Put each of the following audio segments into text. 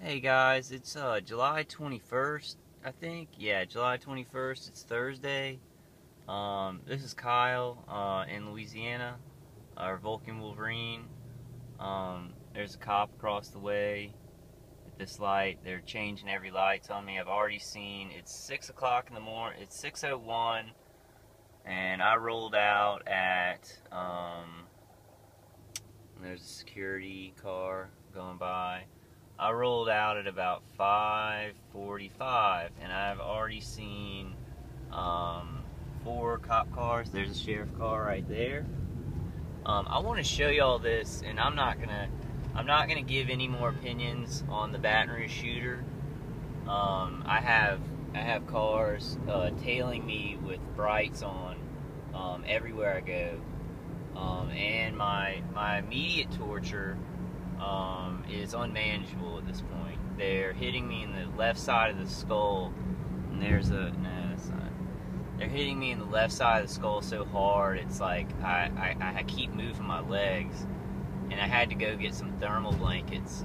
Hey guys, it's July 21st, I think. Yeah, July 21st. It's Thursday. This is Kyle in Louisiana, our Vulcan Wolverine. There's a cop across the way at this light. They're changing every light on me. I've already seen it's 6 o'clock in the morning. It's 6:01, and I rolled out at there's a security car going by. I rolled out at about 5:45, and I've already seen 4 cop cars. There's a sheriff car right there. I want to show y'all this, and I'm not gonna give any more opinions on the Baton Rouge shooter. I have cars tailing me with brights on everywhere I go, and my immediate torture is unmanageable at this point. They're hitting me in the left side of the skull, and there's a no, that's not. They're hitting me in the left side of the skull so hard, it's like I keep moving my legs, and I had to go get some thermal blankets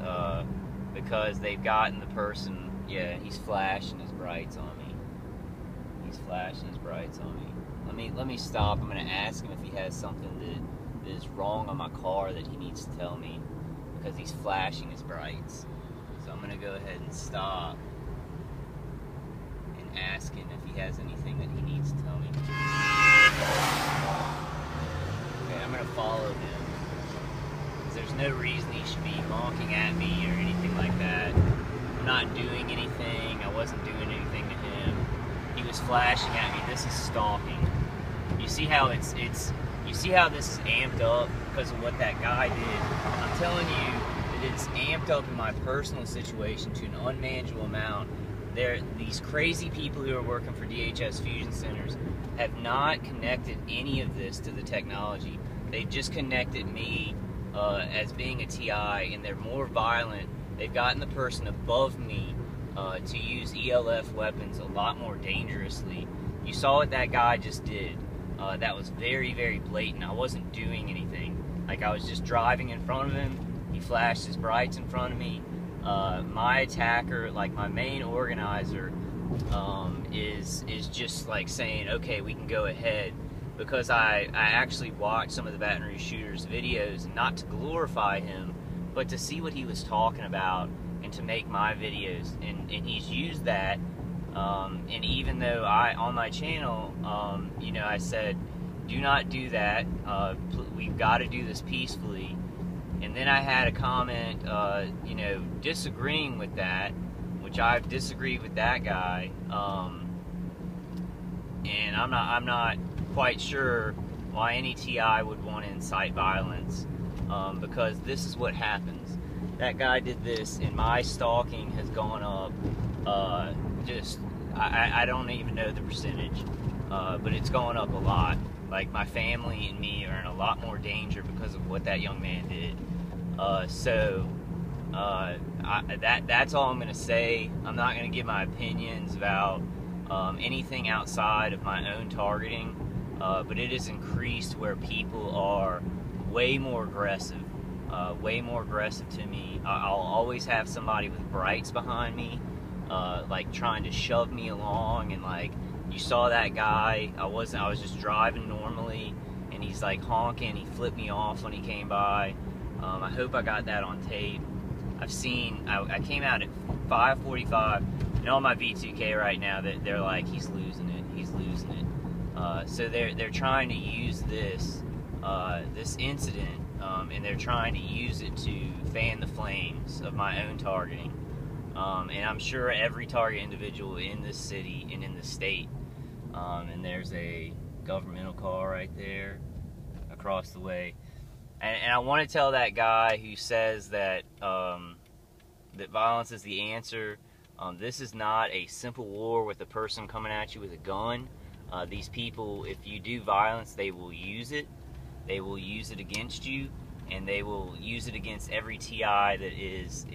because they've gotten the person. Yeah, he's flashing his brights on me. He's flashing his brights on me. Let me stop. I'm gonna ask him if he has something that is wrong on my car that he needs to tell me, because he's flashing his brights. So I'm gonna go ahead and stop and ask him if he has anything that he needs to tell me. Okay, I'm gonna follow him, because there's no reason he should be honking at me or anything like that. I'm not doing anything. I wasn't doing anything to him. He was flashing at me. This is stalking. You see how you see how this is amped up because of what that guy did. I'm telling you that it's amped up in my personal situation to an unmanageable amount. These crazy people who are working for DHS Fusion Centers have not connected any of this to the technology. They've just connected me as being a TI, and they're more violent. They've gotten the person above me to use ELF weapons a lot more dangerously. You saw what that guy just did. That was very, very blatant. I wasn't doing anything. Like, I was just driving in front of him. He flashed his brights in front of me. My attacker, like my main organizer, is just like saying, okay, we can go ahead. Because I actually watched some of the Baton Rouge shooter's videos, and not to glorify him, but to see what he was talking about and to make my videos. And he's used that. And even though on my channel, you know, I said, do not do that. We've got to do this peacefully. And then I had a comment, you know, disagreeing with that, which I've disagreed with that guy. And I'm not quite sure why any TI would want to incite violence, because this is what happens. That guy did this, and my stalking has gone up. I don't even know the percentage, but it's gone up a lot. Like, my family and me are in a lot more danger because of what that young man did. That's all I'm going to say. I'm not going to give my opinions about anything outside of my own targeting, but it has increased where people are way more aggressive to me. I'll always have somebody with brights behind me, like trying to shove me along, and like you saw that guy. I was just driving normally, and he's like honking. He flipped me off when he came by. I hope I got that on tape. I came out at 5:45, and on my V2K right now, they're like, he's losing it. So they're trying to use this incident, and they're trying to use it to fan the flames of my own targeting. And I'm sure every target individual in this city and in the state. And there's a governmental car right there across the way. And I want to tell that guy who says that that violence is the answer. This is not a simple war with a person coming at you with a gun. These people, if you do violence, they will use it. They will use it against you, and they will use it against every TI that is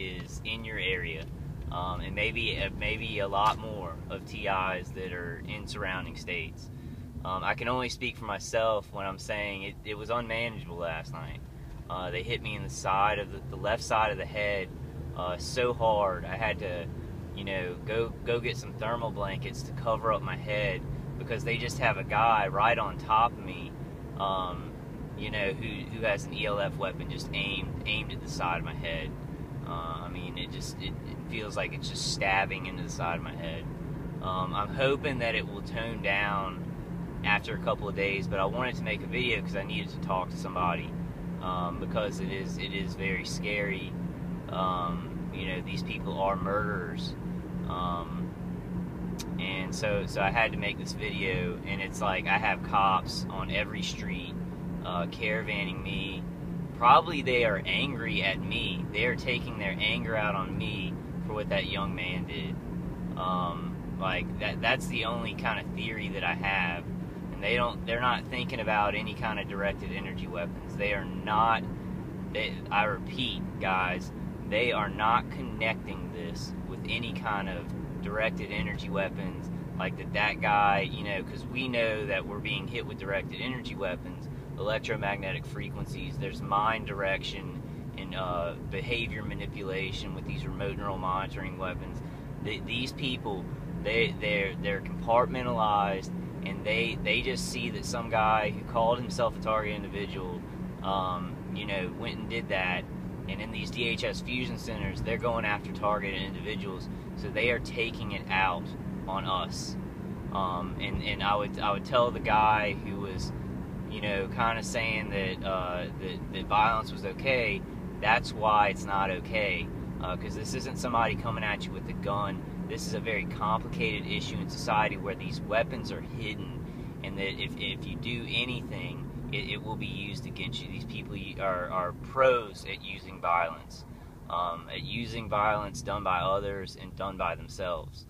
in your area. And maybe a lot more of TIs that are in surrounding states. I can only speak for myself when I'm saying it was unmanageable last night. They hit me in the side of the left side of the head so hard. I had to, you know, go get some thermal blankets to cover up my head because they just have a guy right on top of me, you know, who has an ELF weapon just aimed at the side of my head. I mean, it feels like it's just stabbing into the side of my head. I'm hoping that it will tone down after a couple of days, but I wanted to make a video because I needed to talk to somebody, because it is very scary. You know, these people are murderers, and so I had to make this video. And it's like I have cops on every street caravanning me. Probably they are angry at me. They are taking their anger out on me for what that young man did. Like that's the only kind of theory that I have. And they're not thinking about any kind of directed energy weapons. They are not, I repeat, guys, they are not connecting this with any kind of directed energy weapons like that guy, you know, because we know that we're being hit with directed energy weapons, electromagnetic frequencies. There's mind direction and behavior manipulation with these remote neural monitoring weapons. These people, they're compartmentalized, and they just see that some guy who called himself a target individual, you know, went and did that. And in these DHS fusion centers, they're going after targeted individuals, so they are taking it out on us. And I would tell the guy who was, you know, kind of saying that that violence was okay. That's why it's not okay, because this isn't somebody coming at you with a gun. This is a very complicated issue in society where these weapons are hidden, and that if you do anything, it will be used against you. These people are pros at using violence, done by others and done by themselves.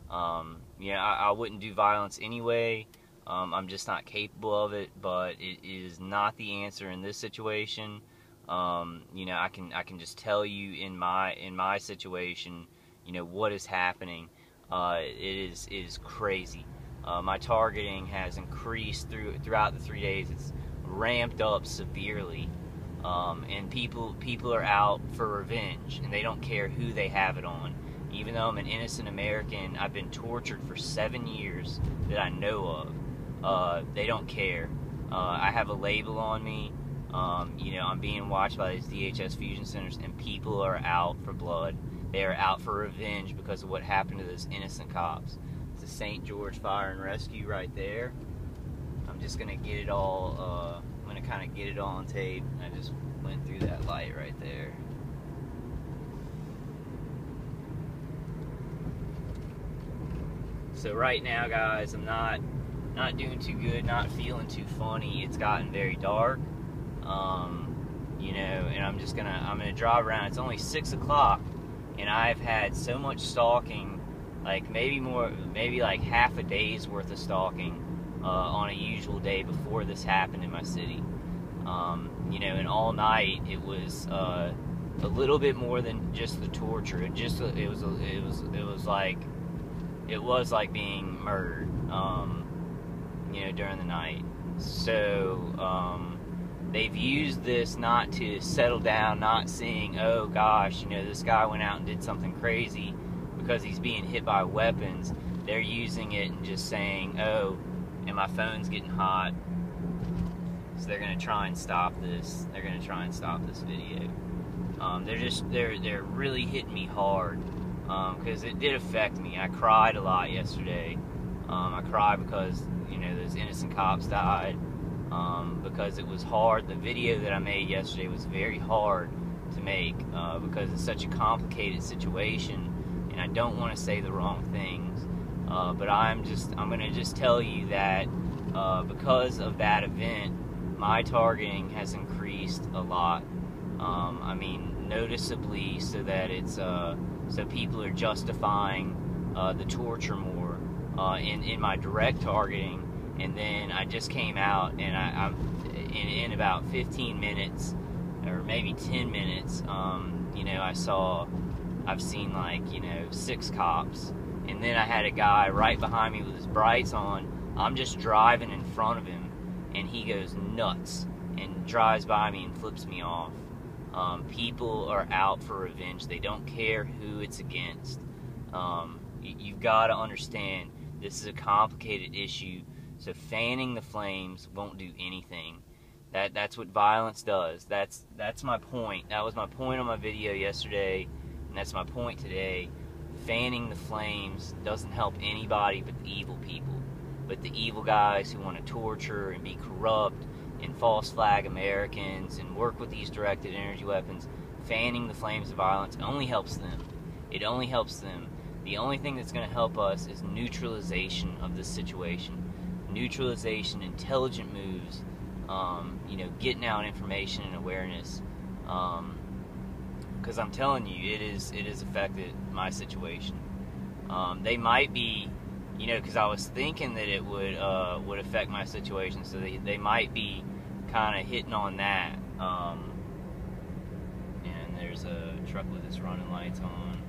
You know, I wouldn't do violence anyway. I'm just not capable of it, but it is not the answer in this situation. You know, I can just tell you in my situation, you know, what is happening. It is crazy. My targeting has increased throughout the 3 days. It's ramped up severely, and people are out for revenge, and they don't care who they have it on. Even though I'm an innocent American, I've been tortured for 7 years that I know of. They don't care. I have a label on me. You know, I'm being watched by these DHS fusion centers, and people are out for blood. They are out for revenge because of what happened to those innocent cops. It's the St. George Fire and Rescue right there. I'm just gonna get it all. I'm gonna kind of get it all on tape. I just went through that light right there. So right now, guys, I'm not doing too good, not feeling too funny. It's gotten very dark, you know, and I'm gonna drive around. It's only 6 o'clock, and I've had so much stalking, like maybe like half a day's worth of stalking on a usual day before this happened in my city. You know, and all night it was a little bit more than just the torture. It was like being murdered, you know, during the night. So they've used this not to settle down, not seeing, oh gosh, you know, this guy went out and did something crazy because he's being hit by weapons. They're using it and just saying, oh, and my phone's getting hot, so they're gonna try and stop this. They're gonna try and stop this video. They're really hitting me hard, because it did affect me. I cried a lot yesterday. I cried because, you know, those innocent cops died, because it was hard. The video that I made yesterday was very hard to make, because it's such a complicated situation, and I don't want to say the wrong things, but I'm gonna just tell you that because of that event, my targeting has increased a lot. I mean, noticeably, so that it's so people are justifying the torture more in my direct targeting. And then I just came out, and I'm in about 15 minutes or maybe 10 minutes. You know, I've seen like, you know, 6 cops, and then I had a guy right behind me with his brights on. I'm just driving in front of him, and he goes nuts and drives by me and flips me off. People are out for revenge. They don't care who it's against. You've got to understand this is a complicated issue, so fanning the flames won't do anything. That's what violence does. That's my point. That was my point on my video yesterday, and that's my point today. Fanning the flames doesn't help anybody but the evil people. But the evil guys who want to torture and be corrupt and false flag Americans and work with these directed energy weapons, fanning the flames of violence only helps them. It only helps them. The only thing that's going to help us is neutralization of this situation. Neutralization, intelligent moves, getting out information and awareness. Because I'm telling you, it has affected my situation. They might be, because I was thinking that it would affect my situation, so they might be kind of hitting on that. And there's a truck with its running lights on.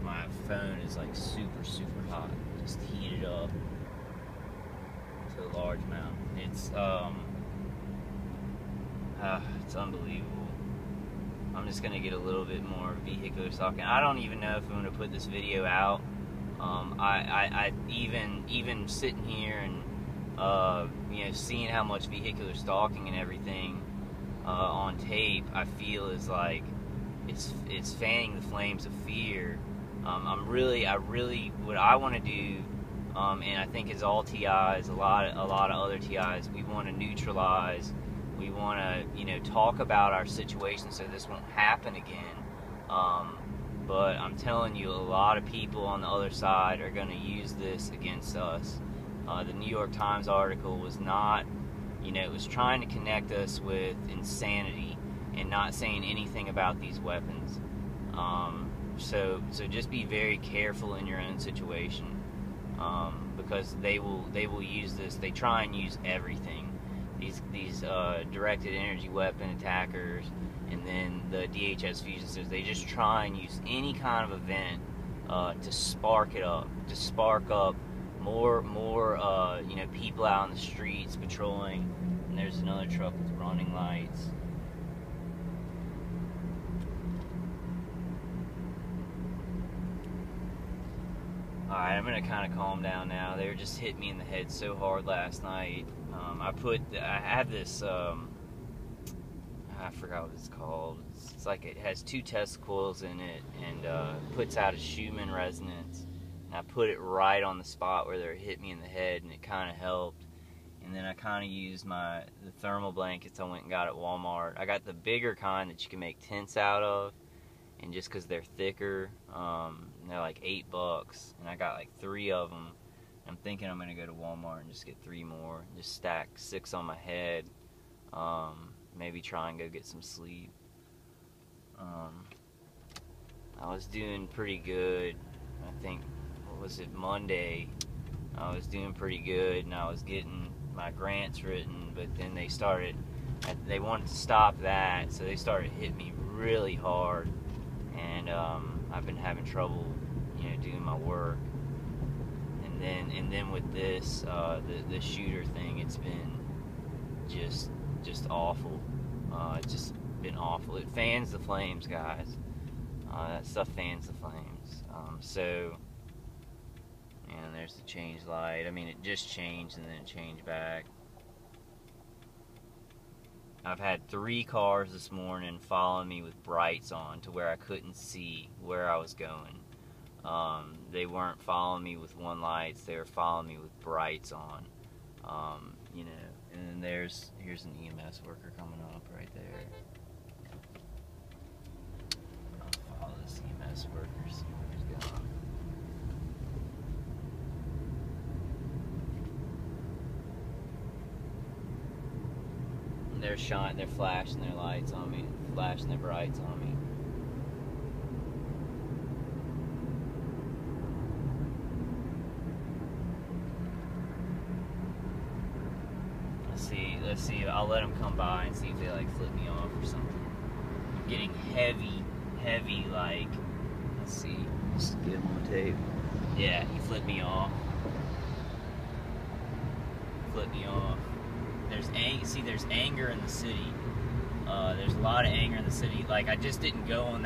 My phone is like super, super hot, just heated up to a large amount. It's unbelievable. I'm just gonna get a little bit more vehicular stalking. I don't even know if I'm gonna put this video out. I even sitting here and seeing how much vehicular stalking and everything on tape, I feel is like it's fanning the flames of fear. What I want to do, and I think as all TIs, a lot of other TIs, we want to neutralize. We want to, talk about our situation so this won't happen again. But I'm telling you, a lot of people on the other side are going to use this against us. The New York Times article was not, it was trying to connect us with insanity and not saying anything about these weapons. So just be very careful in your own situation, because they will use this. They try and use everything. These directed energy weapon attackers, and then the DHS fusion systems, they just try and use any kind of event to spark it up, to spark up more people out in the streets patrolling. And there's another truck with running lights. Alright, I'm going to kind of calm down now. They were just hitting me in the head so hard last night. I have this, I forgot what it's called. It's like it has 2 test coils in it, and puts out a Schumann resonance. And I put it right on the spot where they hit me in the head, and it kind of helped. And then I kind of used the thermal blankets I went and got at Walmart. I got the bigger kind that you can make tents out of. And just because they're thicker, they're like $8, and I got like 3 of them. I'm thinking I'm gonna go to Walmart and just get 3 more, and just stack 6 on my head. Maybe try and go get some sleep. I was doing pretty good. I think, what was it, Monday? I was doing pretty good, and I was getting my grants written. But then they wanted to stop that, so they started hitting me really hard. And I've been having trouble, doing my work. And then with this, the shooter thing, it's been just awful. It's just been awful. It fans the flames, guys. That stuff fans the flames. And there's the change light. I mean, it just changed and then it changed back. I've had 3 cars this morning following me with brights on to where I couldn't see where I was going. They weren't following me with 1 lights, they were following me with brights on. And then here's an EMS worker coming up right there. I'll follow this EMS worker, see where he's going. They're flashing their lights on me, flashing their brights on me. Let's see, I'll let them come by and see if they like flip me off or something. I'm getting heavy, like, let's see, just get him on tape. Yeah, he flipped me off. There's anger in the city. There's a lot of anger in the city. Like, I just didn't go on that